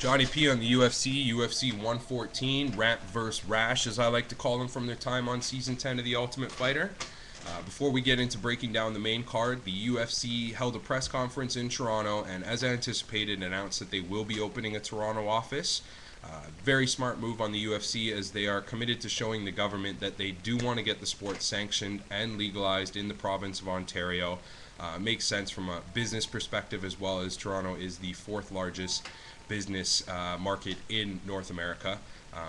Johnny P on the UFC 114, Ramp Vs Rash, as I like to call them from their time on Season 10 of The Ultimate Fighter. Before we get into breaking down the main card, the UFC held a press conference in Toronto and, as anticipated, announced that they will be opening a Toronto office. Very smart move on the UFC, as they are committed to showing the government that they do want to get the sport sanctioned and legalized in the province of Ontario. Makes sense from a business perspective, as well as Toronto is the fourth largest business market in North America.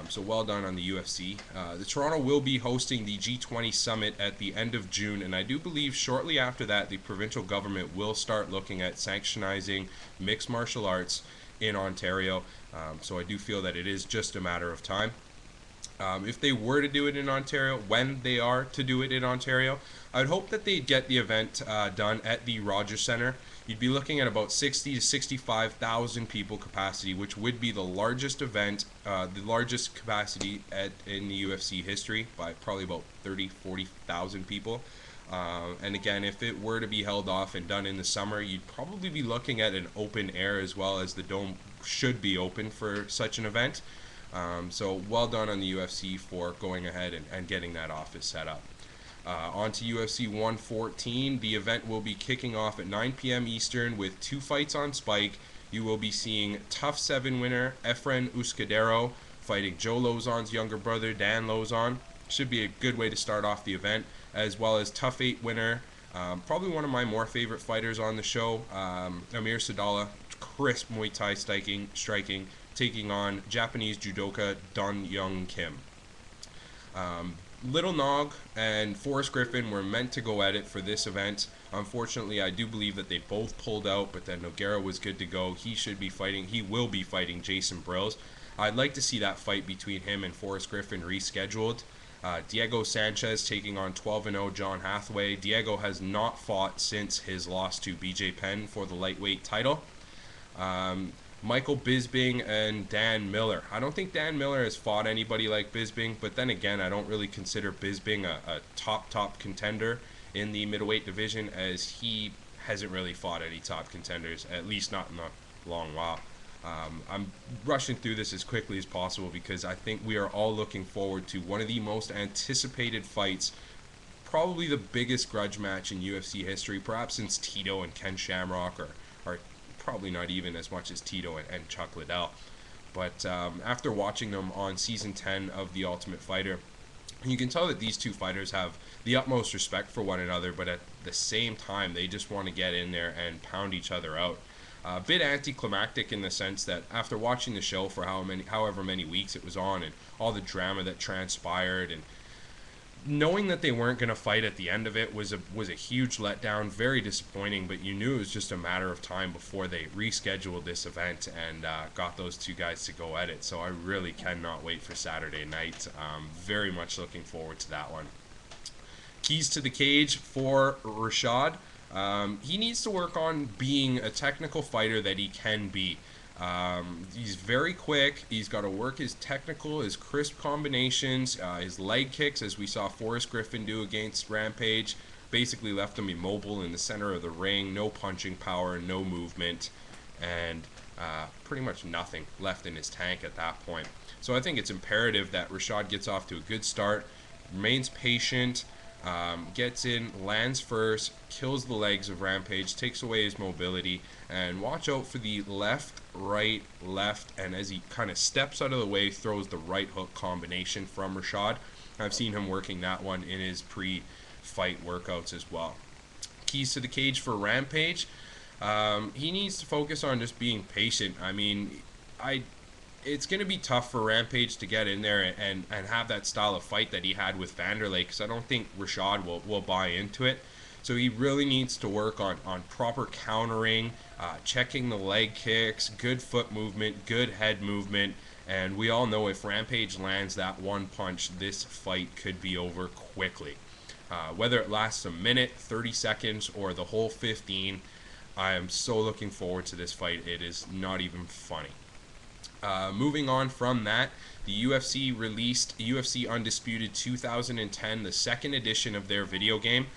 So well done on the UFC. The Toronto will be hosting the G20 summit at the end of June, and I do believe shortly after that the provincial government will start looking at sanctionizing mixed martial arts in Ontario. So I do feel that it is just a matter of time. If they were to do it in Ontario, when they are to do it in Ontario, I would hope that they get the event done at the Rogers Centre. You'd be looking at about 60 to 65,000 people capacity, which would be the largest event, the largest capacity in the UFC history by probably about 30, 40,000 people. And again, if it were to be held off and done in the summer, you'd probably be looking at an open air, as well as the dome should be open for such an event. So well done on the UFC for going ahead and getting that office set up. On to UFC 114. The event will be kicking off at 9 p.m. Eastern with 2 fights on Spike. You will be seeing Tough 7 winner Efren Euskadero fighting Joe Lozon's younger brother Dan Lozon. Should be a good way to start off the event, as well as Tough 8 winner, probably one of my more favorite fighters on the show, Amir Sadala, crisp Muay Thai striking, taking on Japanese judoka Don Young Kim. Little Nog and Forrest Griffin were meant to go at it for this event. Unfortunately, I do believe that they both pulled out, but then Nogueira was good to go. He will be fighting Jason Brills. I'd like to see that fight between him and Forrest Griffin rescheduled. Diego Sanchez taking on 12-0 John Hathaway. Diego has not fought since his loss to BJ Penn for the lightweight title. Michael Bisping and Dan Miller. I don't think Dan Miller has fought anybody like Bisping, but then again, I don't really consider Bisping a top contender in the middleweight division, as he hasn't really fought any top contenders, at least not in a long while. I'm rushing through this as quickly as possible because I think we are all looking forward to one of the most anticipated fights, probably the biggest grudge match in UFC history, perhaps since Tito and Ken Shamrock, or probably not even as much as Tito and Chuck Liddell. But after watching them on Season 10 of The Ultimate Fighter, you can tell that these two fighters have the utmost respect for one another, but at the same time, they just want to get in there and pound each other out. A bit anticlimactic in the sense that after watching the show for however many weeks it was on, and all the drama that transpired, and knowing that they weren't going to fight at the end of it was a huge letdown, very disappointing, but you knew it was just a matter of time before they rescheduled this event and got those two guys to go at it. So I really cannot wait for Saturday night. Very much looking forward to that one. Keys to the cage for Rashad. He needs to work on being a technical fighter that he can be. He's very quick. He's got to work his crisp combinations, his leg kicks, as we saw Forrest Griffin do against Rampage. Basically left him immobile in the center of the ring, no punching power, no movement, and pretty much nothing left in his tank at that point. So I think it's imperative that Rashad gets off to a good start, remains patient, gets in, lands first, kills the legs of Rampage, takes away his mobility, and watch out for the left, right, left, and as he kind of steps out of the way, throws the right hook combination from Rashad. I've seen him working that one in his pre-fight workouts as well. Keys to the cage for Rampage. He needs to focus on just being patient. I mean, it's going to be tough for Rampage to get in there and have that style of fight that he had with Vanderlei, because I don't think Rashad will buy into it. So he really needs to work on proper countering, checking the leg kicks, good foot movement, good head movement, and we all know if Rampage lands that one punch, this fight could be over quickly. Whether it lasts a minute, 30 seconds, or the whole 15, I am so looking forward to this fight. It is not even funny. Moving on from that, the UFC released UFC Undisputed 2010, the second edition of their video game.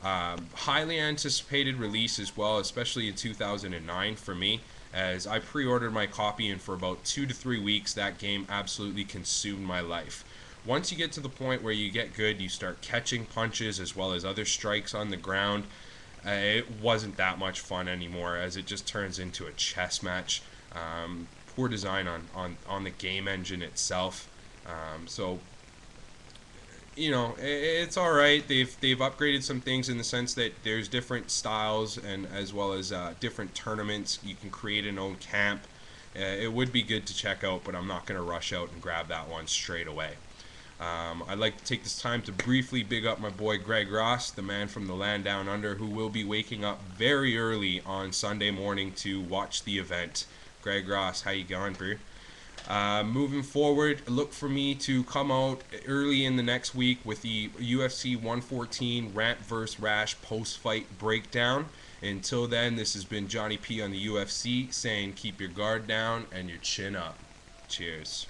Highly anticipated release as well, especially in 2009 for me, as I pre-ordered my copy, and for about 2 to 3 weeks that game absolutely consumed my life. Once you get to the point where you get good, you start catching punches as well as other strikes on the ground. It wasn't that much fun anymore, as it just turns into a chess match. Poor design on the game engine itself. So it's all right. They've upgraded some things in the sense that there's different styles, and as well as different tournaments. You can create an own camp. It would be good to check out, but I'm not going to rush out and grab that one straight away. I'd like to take this time to briefly big up my boy Greg Ross, the man from the land down under, who will be waking up very early on Sunday morning to watch the event. Greg Ross, how you going, bro? Moving forward, look for me to come out early in the next week with the UFC 114 Ramp Vs Rash post-fight breakdown. Until then, this has been Johnny P on the UFC saying keep your guard down and your chin up. Cheers.